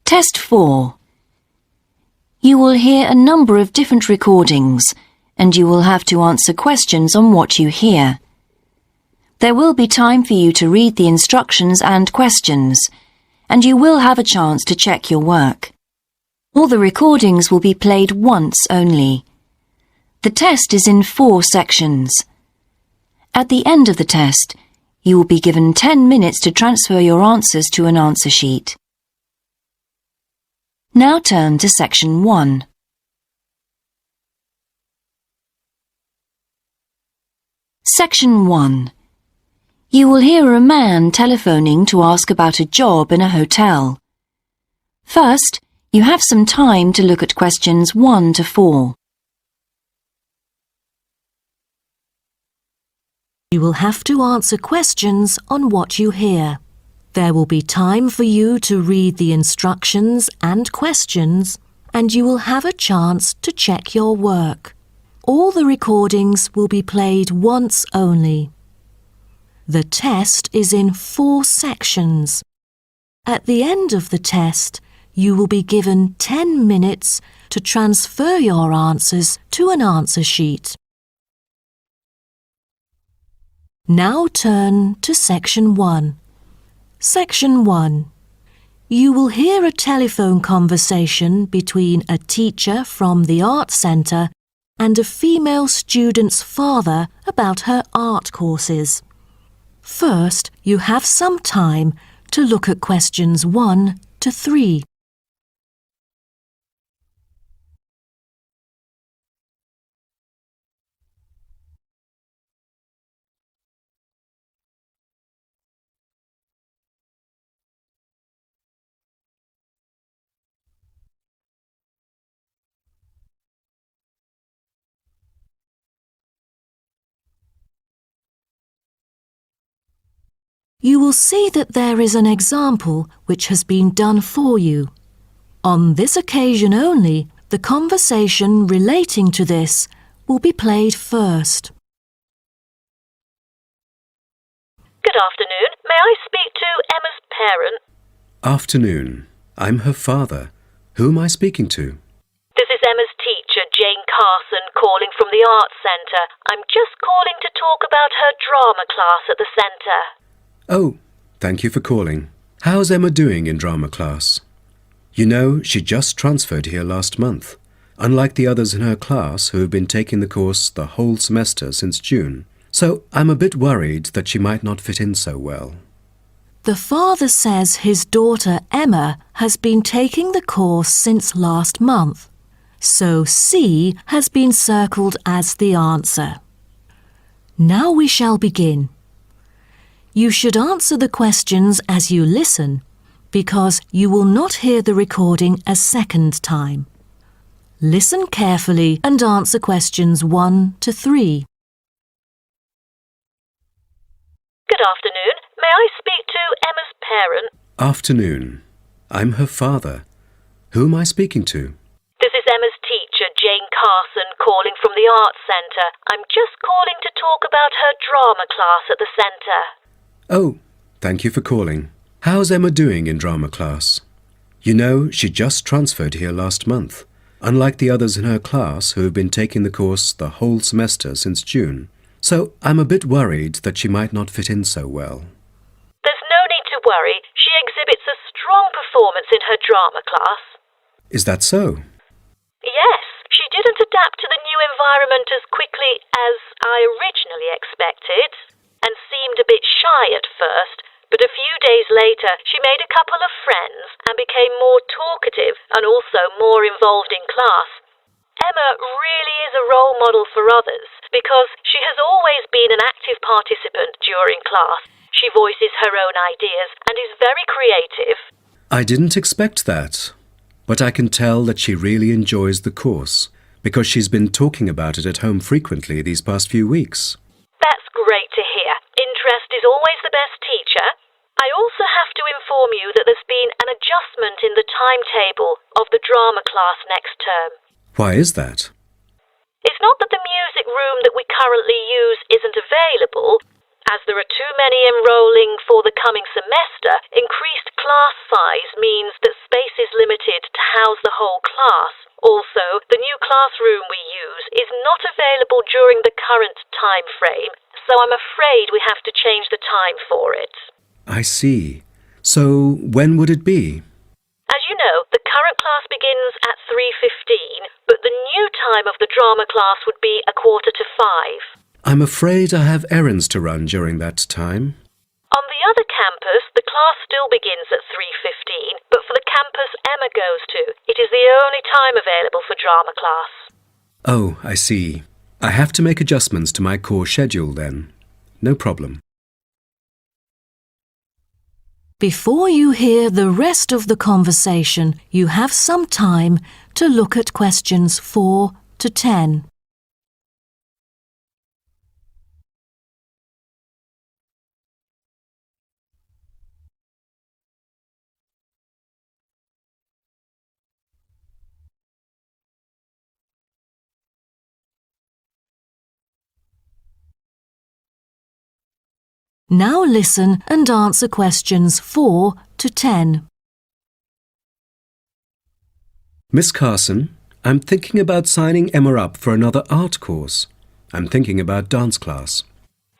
Test 4. You will hear a number of different recordings, and you will have to answer questions on what you hear. There will be time for you to read the instructions and questions, and you will have a chance to check your work. All the recordings will be played once only. The test is in 4 sections. At the end of the test, you will be given 10 minutes to transfer your answers to an answer sheet. Now turn to Section 1. Section 1. You will hear a man telephoning to ask about a job in a hotel. First, you have some time to look at questions 1 to 4. You will have to answer questions on what you hear. There will be time for you to read the instructions and questions, and you will have a chance to check your work. All the recordings will be played once only. The test is in 4 sections. At the end of the test, you will be given 10 minutes to transfer your answers to an answer sheet. Now turn to Section 1. Section 1. You will hear a telephone conversation between a teacher from the art centre and a female student's father about her art courses. First, you have some time to look at questions 1 to 3. You will see that there is an example which has been done for you. On this occasion only, the conversation relating to this will be played first. Good afternoon. May I speak to Emma's parent? Afternoon. I'm her father. Who am I speaking to? This is Emma's teacher, Jane Carson, calling from the Arts Centre. I'm just calling to talk about her drama class at the centre. Oh, thank you for calling. How's Emma doing in drama class? You know, she just transferred here last month, unlike the others in her class who have been taking the course the whole semester since June. So I'm a bit worried that she might not fit in so well. The father says his daughter Emma has been taking the course since last month, so C has been circled as the answer. Now we shall begin. You should answer the questions as you listen, because you will not hear the recording a second time. Listen carefully and answer questions 1 to 3. Good afternoon. May I speak to Emma's parent? Afternoon. I'm her father. Who am I speaking to? This is Emma's teacher, Jane Carson, calling from the Arts Centre. I'm just calling to talk about her drama class at the centre. Oh, thank you for calling. How's Emma doing in drama class? You know, she just transferred here last month, unlike the others in her class who have been taking the course the whole semester since June. So I'm a bit worried that she might not fit in so well. There's no need to worry. She exhibits a strong performance in her drama class. Is that so? Yes, she didn't adapt to the new environment as quickly as I originally expected, and seemed a bit shy at first, but a few days later she made a couple of friends and became more talkative and also more involved in class. Emma really is a role model for others because she has always been an active participant during class. She voices her own ideas and is very creative. I didn't expect that, but I can tell that she really enjoys the course because she's been talking about it at home frequently these past few weeks. That's great to hear. Interest is always the best teacher. I also have to inform you that there's been an adjustment in the timetable of the drama class next term. Why is that? It's not that the music room that we currently use isn't available. As there are too many enrolling for the coming semester, increased class size means that space is limited to house the whole class. Also, the new classroom we use is not available during the current time frame, so I'm afraid we have to change the time for it. I see. So when would it be? As you know, the current class begins at 3:15, but the new time of the drama class would be 4:45. I'm afraid I have errands to run during that time. On the other campus, the class still begins at 3:15, but for the campus Emma goes to, it is the only time available for drama class. Oh, I see. I have to make adjustments to my course schedule then. No problem. Before you hear the rest of the conversation, you have some time to look at questions 4 to 10. Now listen and answer questions 4 to 10. Miss Carson, I'm thinking about signing Emma up for another art course. I'm thinking about dance class.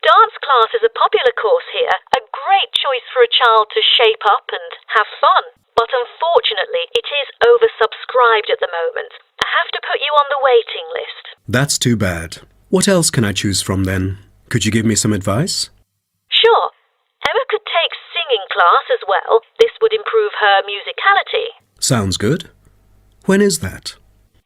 Dance class is a popular course here, a great choice for a child to shape up and have fun. But unfortunately, it is oversubscribed at the moment. I have to put you on the waiting list. That's too bad. What else can I choose from then? Could you give me some advice? Sure. Emma could take singing class as well. This would improve her musicality. Sounds good. When is that?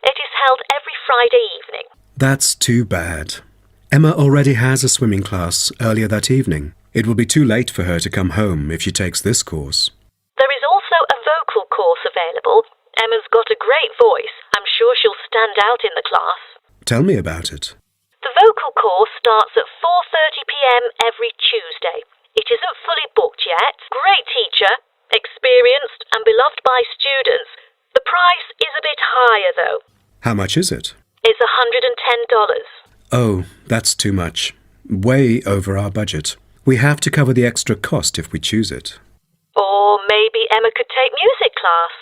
It is held every Friday evening. That's too bad. Emma already has a swimming class earlier that evening. It will be too late for her to come home if she takes this course. There is also a vocal course available. Emma's got a great voice. I'm sure she'll stand out in the class. Tell me about it. The vocal course starts at 4:30 p.m. every Tuesday. It isn't fully booked yet. Great teacher, experienced and beloved by students. The price is a bit higher though. How much is it? It's $110. Oh, that's too much. Way over our budget. We have to cover the extra cost if we choose it. Or maybe Emma could take music class.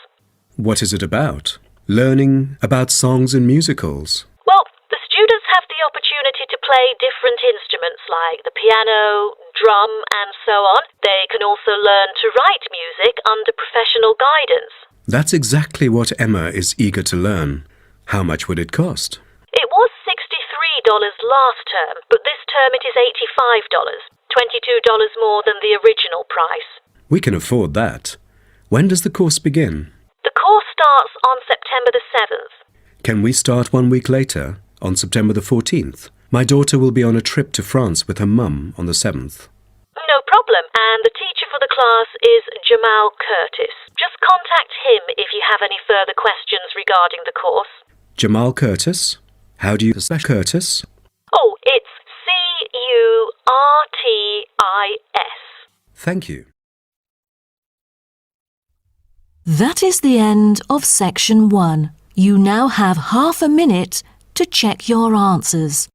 What is it about? Learning about songs and musicals. Well, the students have the opportunity to play different instruments like the piano, drum and so on. They can also learn to write music under professional guidance. That's exactly what Emma is eager to learn. How much would it cost? It was $63 last term, but this term it is $85, $22 more than the original price. We can afford that. When does the course begin? The course starts on September the 7th. Can we start 1 week later, on September the 14th? My daughter will be on a trip to France with her mum on the 7th. No problem, and the teacher for the class is Jamal Curtis. Just contact him if you have any further questions regarding the course. Jamal Curtis? How do you spell Curtis? Oh, it's Curtis. Thank you. That is the end of section 1. You now have half a minute to check your answers.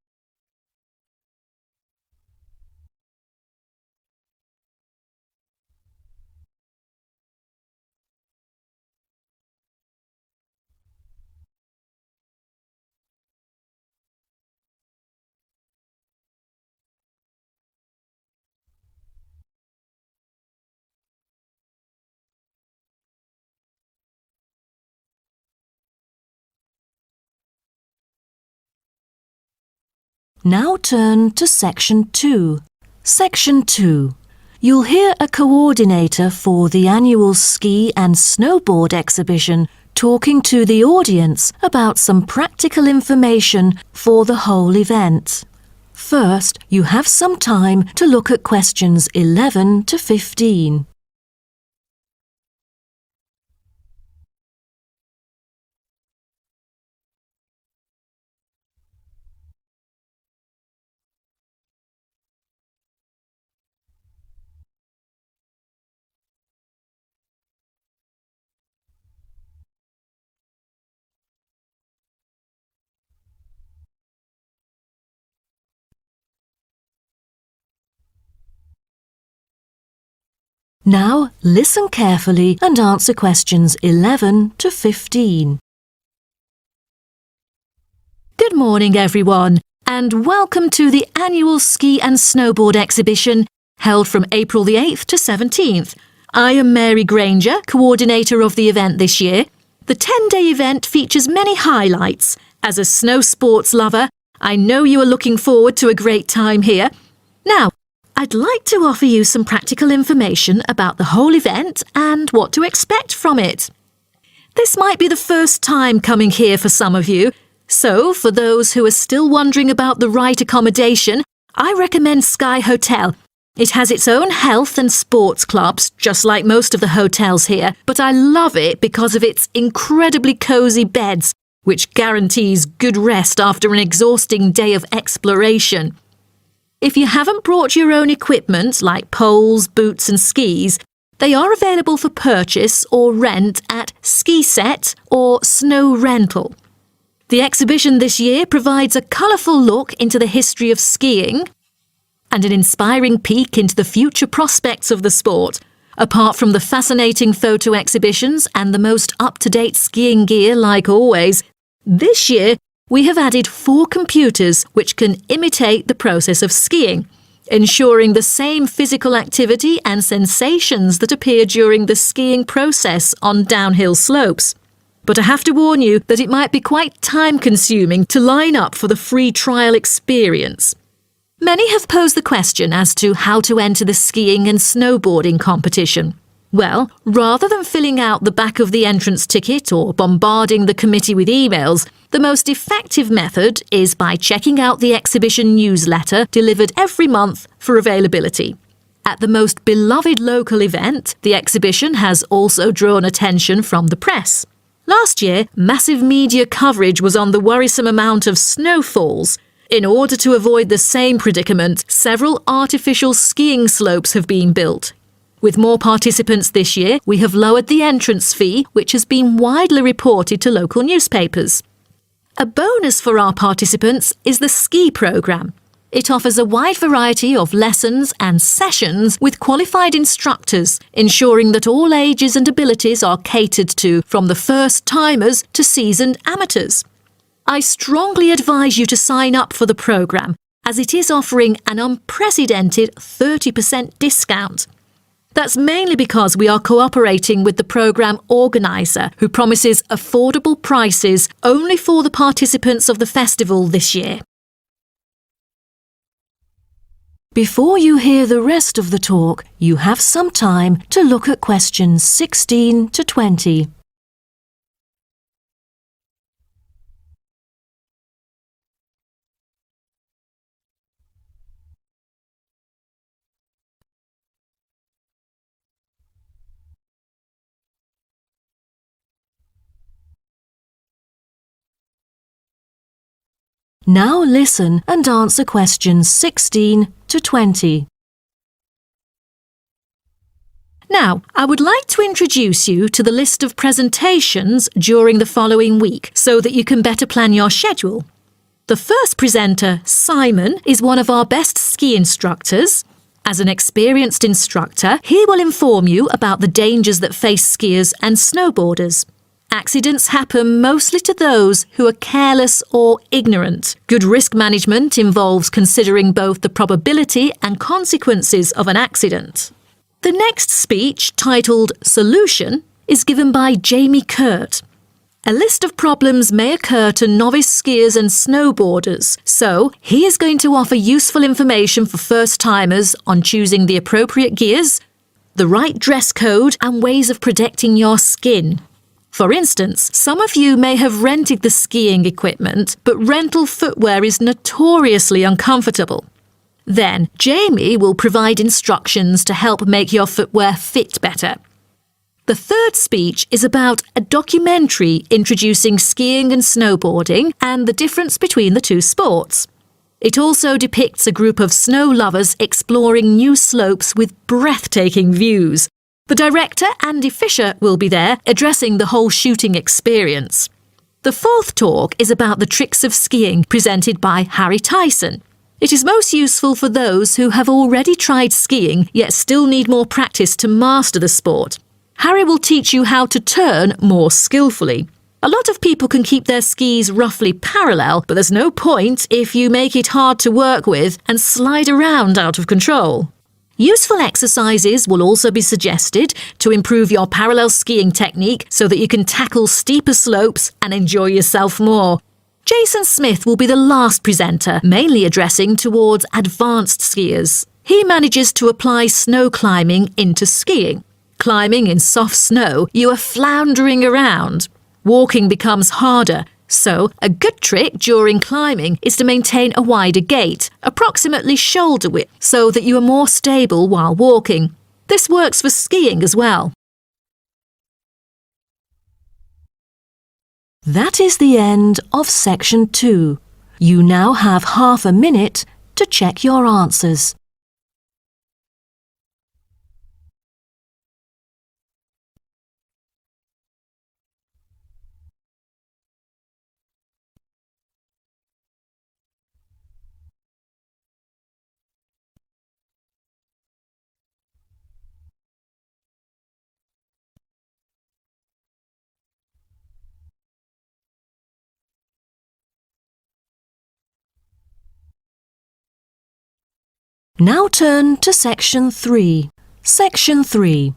Now turn to Section 2. Section 2. You'll hear a coordinator for the annual ski and snowboard exhibition talking to the audience about some practical information for the whole event. First, you have some time to look at questions 11 to 15. Now listen carefully and answer questions 11 to 15. Good morning, everyone, and welcome to the annual Ski and Snowboard exhibition held from April the 8th to 17th. I am Mary Granger, coordinator of the event this year. The 10-day event features many highlights. As a snow sports lover, I know you are looking forward to a great time here. Now, I'd like to offer you some practical information about the whole event and what to expect from it. This might be the first time coming here for some of you, so for those who are still wondering about the right accommodation, I recommend Sky Hotel. It has its own health and sports clubs, just like most of the hotels here, but I love it because of its incredibly cosy beds, which guarantees good rest after an exhausting day of exploration. If you haven't brought your own equipment, like poles, boots and skis, they are available for purchase or rent at Ski Set or Snow Rental. The exhibition this year provides a colourful look into the history of skiing and an inspiring peek into the future prospects of the sport. Apart from the fascinating photo exhibitions and the most up-to-date skiing gear like always, this year we have added 4 computers which can imitate the process of skiing, ensuring the same physical activity and sensations that appear during the skiing process on downhill slopes. But I have to warn you that it might be quite time-consuming to line up for the free trial experience. Many have posed the question as to how to enter the skiing and snowboarding competition. Well, rather than filling out the back of the entrance ticket or bombarding the committee with emails, the most effective method is by checking out the exhibition newsletter delivered every month for availability. At the most beloved local event, the exhibition has also drawn attention from the press. Last year, massive media coverage was on the worrisome amount of snowfalls. In order to avoid the same predicament, several artificial skiing slopes have been built. With more participants this year, we have lowered the entrance fee, which has been widely reported to local newspapers. A bonus for our participants is the ski programme. It offers a wide variety of lessons and sessions with qualified instructors, ensuring that all ages and abilities are catered to, from the first-timers to seasoned amateurs. I strongly advise you to sign up for the programme, as it is offering an unprecedented 30% discount. That's mainly because we are cooperating with the programme organiser, who promises affordable prices only for the participants of the festival this year. Before you hear the rest of the talk, you have some time to look at questions 16 to 20. Now listen and answer questions 16 to 20. Now, I would like to introduce you to the list of presentations during the following week so that you can better plan your schedule. The first presenter, Simon, is one of our best ski instructors. As an experienced instructor, he will inform you about the dangers that face skiers and snowboarders. Accidents happen mostly to those who are careless or ignorant. Good risk management involves considering both the probability and consequences of an accident. The next speech, titled Solution, is given by Jamie Kurt. A list of problems may occur to novice skiers and snowboarders, so he is going to offer useful information for first-timers on choosing the appropriate gears, the right dress code, and ways of protecting your skin. For instance, some of you may have rented the skiing equipment, but rental footwear is notoriously uncomfortable. Then, Jamie will provide instructions to help make your footwear fit better. The third speech is about a documentary introducing skiing and snowboarding and the difference between the two sports. It also depicts a group of snow lovers exploring new slopes with breathtaking views. The director, Andy Fisher, will be there, addressing the whole shooting experience. The fourth talk is about the tricks of skiing, presented by Harry Tyson. It is most useful for those who have already tried skiing yet still need more practice to master the sport. Harry will teach you how to turn more skillfully. A lot of people can keep their skis roughly parallel, but there's no point if you make it hard to work with and slide around out of control. Useful exercises will also be suggested to improve your parallel skiing technique so that you can tackle steeper slopes and enjoy yourself more. Jason Smith will be the last presenter, mainly addressing towards advanced skiers. He manages to apply snow climbing into skiing. Climbing in soft snow, you are floundering around. Walking becomes harder, so a good trick during climbing is to maintain a wider gait, approximately shoulder width, so that you are more stable while walking. This works for skiing as well. That is the end of section 2. You now have half a minute to check your answers. Now turn to section 3. Section 3.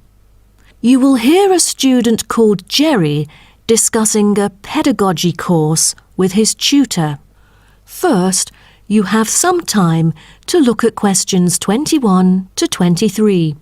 You will hear a student called Jerry discussing a pedagogy course with his tutor. First, you have some time to look at questions 21 to 23.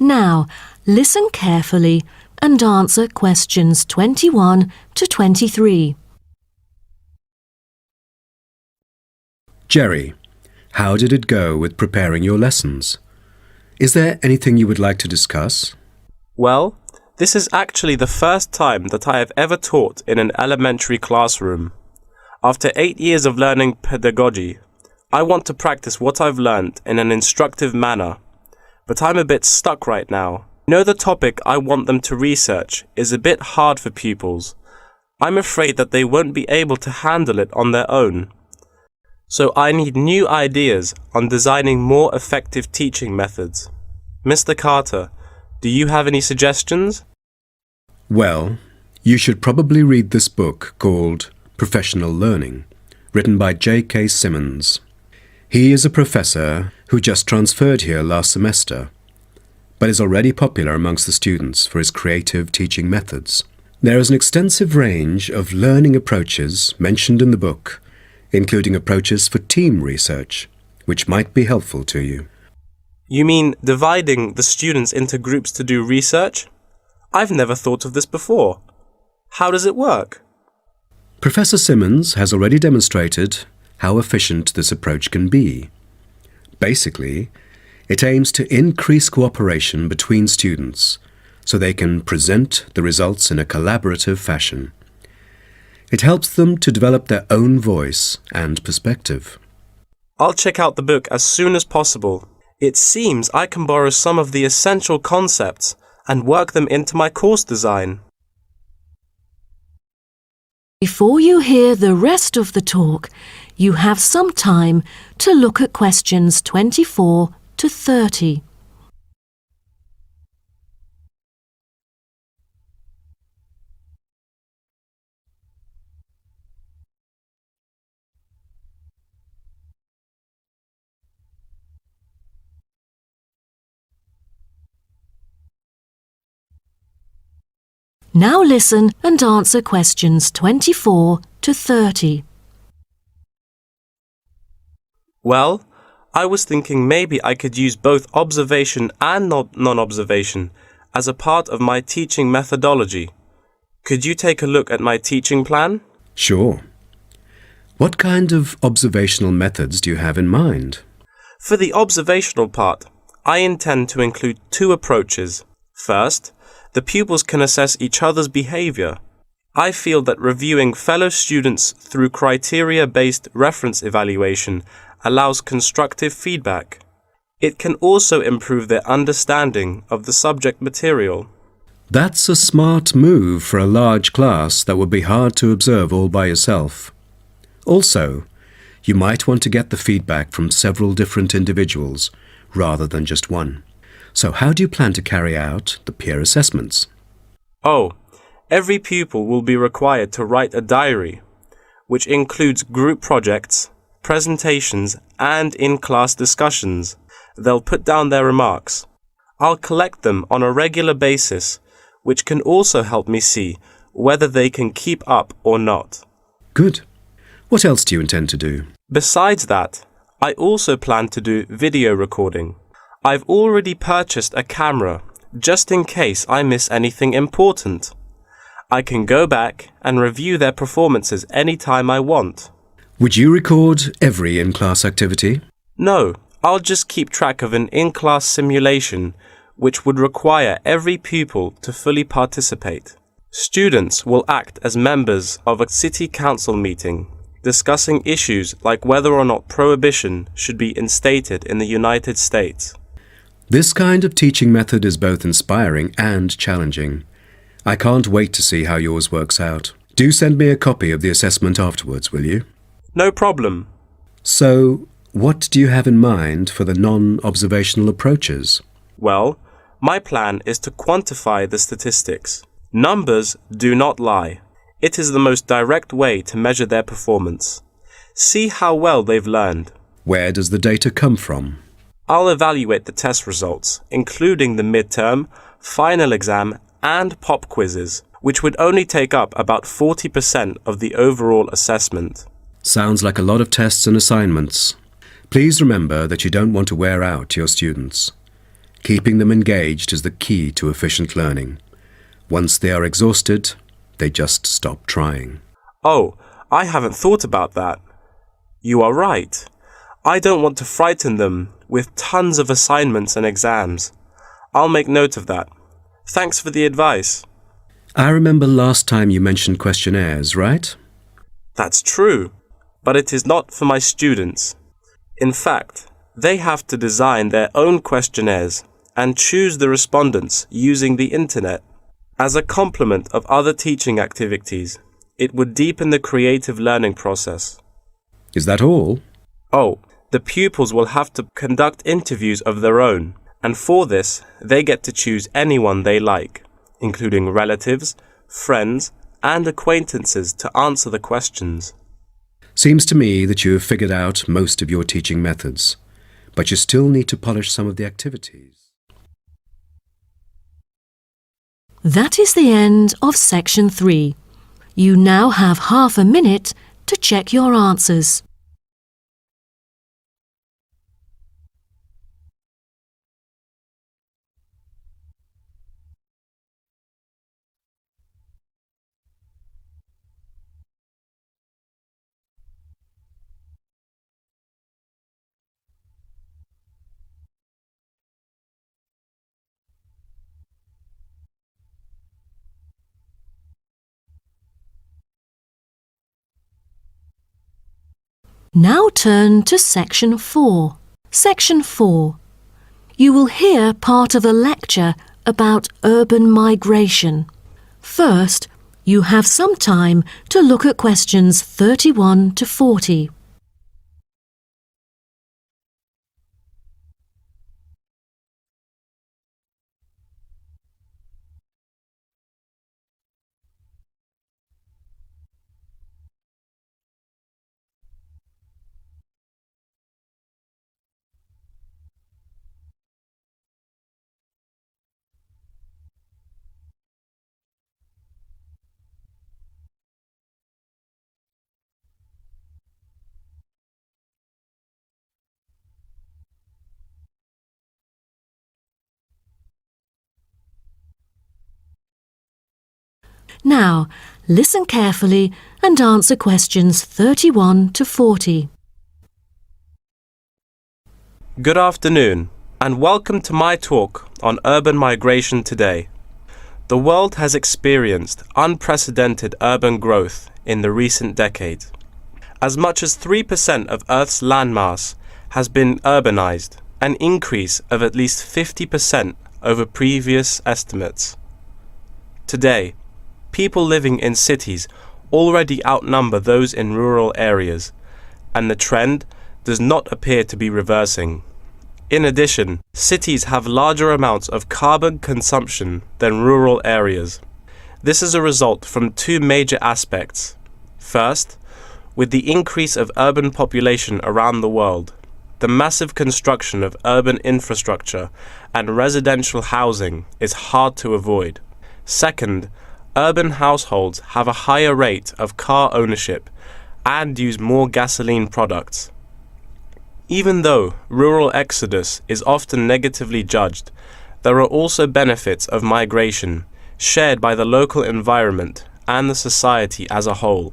Now, listen carefully and answer questions 21 to 23. Jerry, how did it go with preparing your lessons? Is there anything you would like to discuss? Well, this is actually the first time that I have ever taught in an elementary classroom. After 8 years of learning pedagogy, I want to practice what I've learned in an instructive manner. But I'm a bit stuck right now. The topic I want them to research is a bit hard for pupils. I'm afraid that they won't be able to handle it on their own. So I need new ideas on designing more effective teaching methods. Mr. Carter, do you have any suggestions? Well, you should probably read this book called Professional Learning, written by J.K. Simmons. He is a professor who just transferred here last semester, but is already popular amongst the students for his creative teaching methods. There is an extensive range of learning approaches mentioned in the book, including approaches for team research, which might be helpful to you. You mean dividing the students into groups to do research? I've never thought of this before. How does it work? Professor Simmons has already demonstrated how efficient this approach can be. Basically, it aims to increase cooperation between students so they can present the results in a collaborative fashion. It helps them to develop their own voice and perspective. I'll check out the book as soon as possible. It seems I can borrow some of the essential concepts and work them into my course design. Before you hear the rest of the talk, you have some time to look at questions 24 to 30. Now listen and answer questions 24 to 30. Well, I was thinking maybe I could use both observation and non-observation as a part of my teaching methodology. Could you take a look at my teaching plan? Sure. What kind of observational methods do you have in mind? For the observational part, I intend to include two approaches. First, the pupils can assess each other's behavior. I feel that reviewing fellow students through criteria-based reference evaluation allows constructive feedback. It can also improve their understanding of the subject material. That's a smart move for a large class that would be hard to observe all by yourself. Also, you might want to get the feedback from several different individuals rather than just one. So how do you plan to carry out the peer assessments? Oh, every pupil will be required to write a diary, which includes group projects, presentations, and in-class discussions. They'll put down their remarks. I'll collect them on a regular basis, which can also help me see whether they can keep up or not. Good. What else do you intend to do? Besides that, I also plan to do video recording. I've already purchased a camera, just in case I miss anything important. I can go back and review their performances anytime I want. Would you record every in-class activity? No, I'll just keep track of an in-class simulation, which would require every pupil to fully participate. Students will act as members of a city council meeting, discussing issues like whether or not prohibition should be instated in the United States. This kind of teaching method is both inspiring and challenging. I can't wait to see how yours works out. Do send me a copy of the assessment afterwards, will you? No problem. So, what do you have in mind for the non-observational approaches? Well, my plan is to quantify the statistics. Numbers do not lie. It is the most direct way to measure their performance. See how well they've learned. Where does the data come from? I'll evaluate the test results, including the midterm, final exam, and pop quizzes, which would only take up about 40% of the overall assessment. Sounds like a lot of tests and assignments. Please remember that you don't want to wear out your students. Keeping them engaged is the key to efficient learning. Once they are exhausted, they just stop trying. Oh, I haven't thought about that. You are right. I don't want to frighten them with tons of assignments and exams. I'll make note of that. Thanks for the advice. I remember last time you mentioned questionnaires, right? That's true, but it is not for my students. In fact, they have to design their own questionnaires and choose the respondents using the internet. As a complement of other teaching activities, it would deepen the creative learning process. Is that all? Oh, the pupils will have to conduct interviews of their own, and for this, they get to choose anyone they like, including relatives, friends, and acquaintances to answer the questions. Seems to me that you have figured out most of your teaching methods, but you still need to polish some of the activities. That is the end of section 3. You now have half a minute to check your answers. Now turn to section 4. Section 4. You will hear part of a lecture about urban migration. First, you have some time to look at questions 31 to 40. Now, listen carefully and answer questions 31 to 40. Good afternoon, and welcome to my talk on urban migration today. The world has experienced unprecedented urban growth in the recent decades. As much as 3% of Earth's landmass has been urbanized, an increase of at least 50% over previous estimates. Today, people living in cities already outnumber those in rural areas, and the trend does not appear to be reversing. In addition, cities have larger amounts of carbon consumption than rural areas. This is a result from two major aspects. First, with the increase of urban population around the world, the massive construction of urban infrastructure and residential housing is hard to avoid. Second, urban households have a higher rate of car ownership and use more gasoline products. Even though rural exodus is often negatively judged, there are also benefits of migration shared by the local environment and the society as a whole.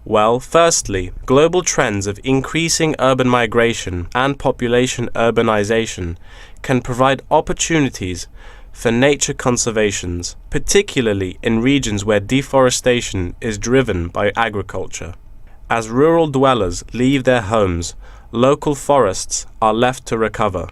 Well, firstly, global trends of increasing urban migration and population urbanization can provide opportunities for nature conservations, particularly in regions where deforestation is driven by agriculture. As rural dwellers leave their homes, local forests are left to recover.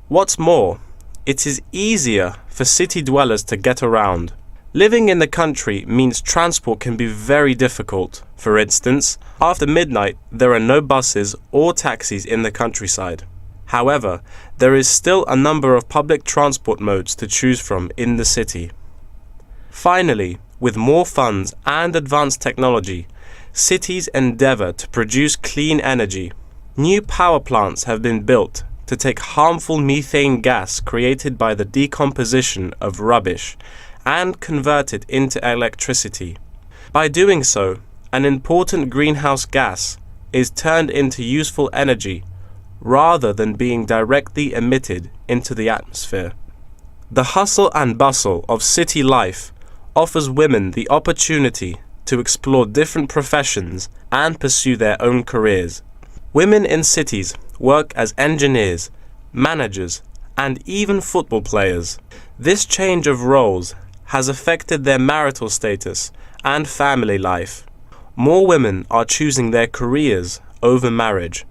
What's more, it is easier for city dwellers to get around. Living in the country means transport can be very difficult. For instance, after midnight, there are no buses or taxis in the countryside. However, there is still a number of public transport modes to choose from in the city. Finally, with more funds and advanced technology, cities endeavor to produce clean energy. New power plants have been built to take harmful methane gas created by the decomposition of rubbish and convert it into electricity. By doing so, an important greenhouse gas is turned into useful energy rather than being directly emitted into the atmosphere. The hustle and bustle of city life offers women the opportunity to explore different professions and pursue their own careers. Women in cities work as engineers, managers, and even football players. This change of roles has affected their marital status and family life. More women are choosing their careers over marriage,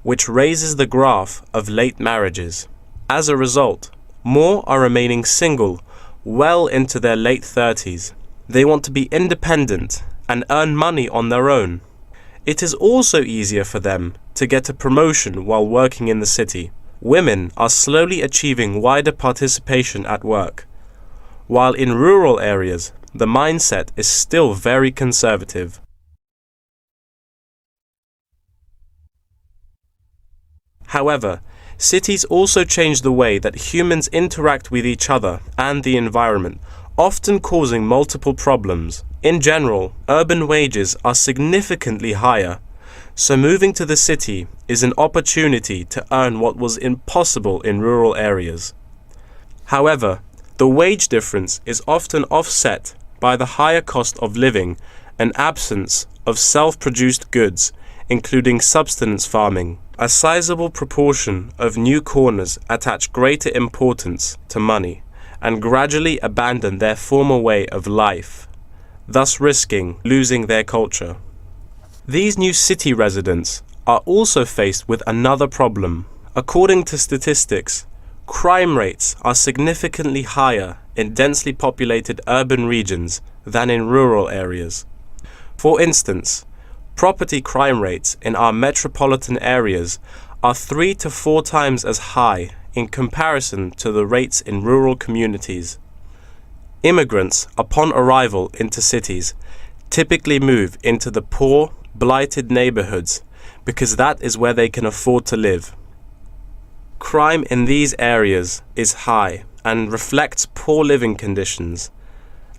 which raises the graph of late marriages. As a result, more are remaining single well into their late 30s. They want to be independent and earn money on their own. It is also easier for them to get a promotion while working in the city. Women are slowly achieving wider participation at work, while in rural areas, the mindset is still very conservative. However, cities also change the way that humans interact with each other and the environment, often causing multiple problems. In general, urban wages are significantly higher, so moving to the city is an opportunity to earn what was impossible in rural areas. However, the wage difference is often offset by the higher cost of living and absence of self-produced goods, including subsistence farming. A sizable proportion of new corners attach greater importance to money and gradually abandon their former way of life, thus risking losing their culture. These new city residents are also faced with another problem. According to statistics, crime rates are significantly higher in densely populated urban regions than in rural areas. For instance, property crime rates in our metropolitan areas are 3 to 4 times as high in comparison to the rates in rural communities. Immigrants, upon arrival into cities, typically move into the poor, blighted neighborhoods because that is where they can afford to live. Crime in these areas is high and reflects poor living conditions,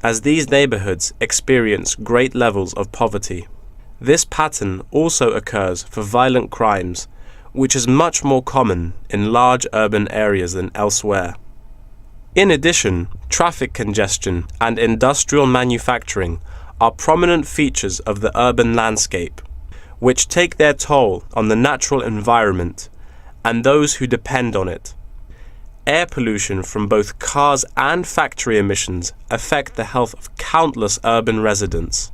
as these neighborhoods experience great levels of poverty. This pattern also occurs for violent crimes, which is much more common in large urban areas than elsewhere. In addition, traffic congestion and industrial manufacturing are prominent features of the urban landscape, which take their toll on the natural environment and those who depend on it. Air pollution from both cars and factory emissions affect the health of countless urban residents.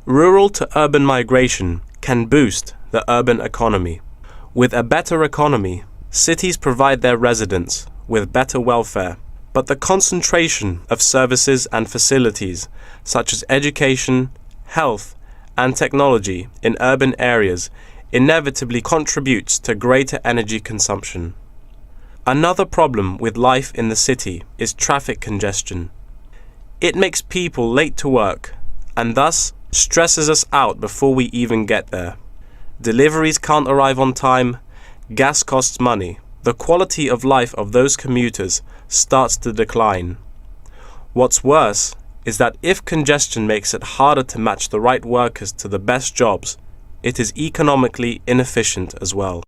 Rural to urban migration can boost the urban economy. With a better economy, cities provide their residents with better welfare, but the concentration of services and facilities such as education, health, and technology in urban areas inevitably contributes to greater energy consumption. Another problem with life in the city is traffic congestion. It makes people late to work and thus stresses us out before we even get there. Deliveries can't arrive on time, gas costs money. The quality of life of those commuters starts to decline. What's worse is that if congestion makes it harder to match the right workers to the best jobs, it is economically inefficient as well.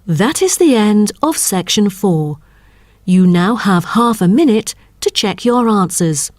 That is the end of section 4. You now have half a minute to check your answers.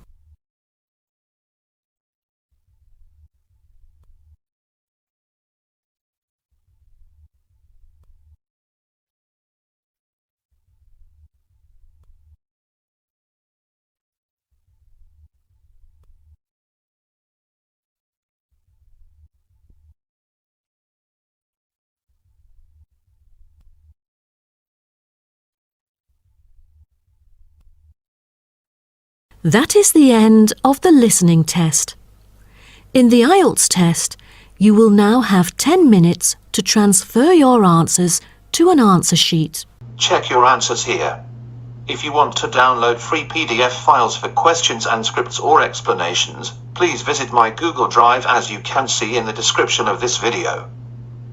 That is the end of the listening test. In the Ielts test, you will now have 10 minutes to transfer your answers to an answer sheet. Check your answers here. If you want to download free PDF files for questions and scripts or explanations, please visit my Google Drive as you can see in the description of this video.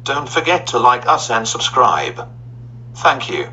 Don't forget to like us and subscribe. Thank you.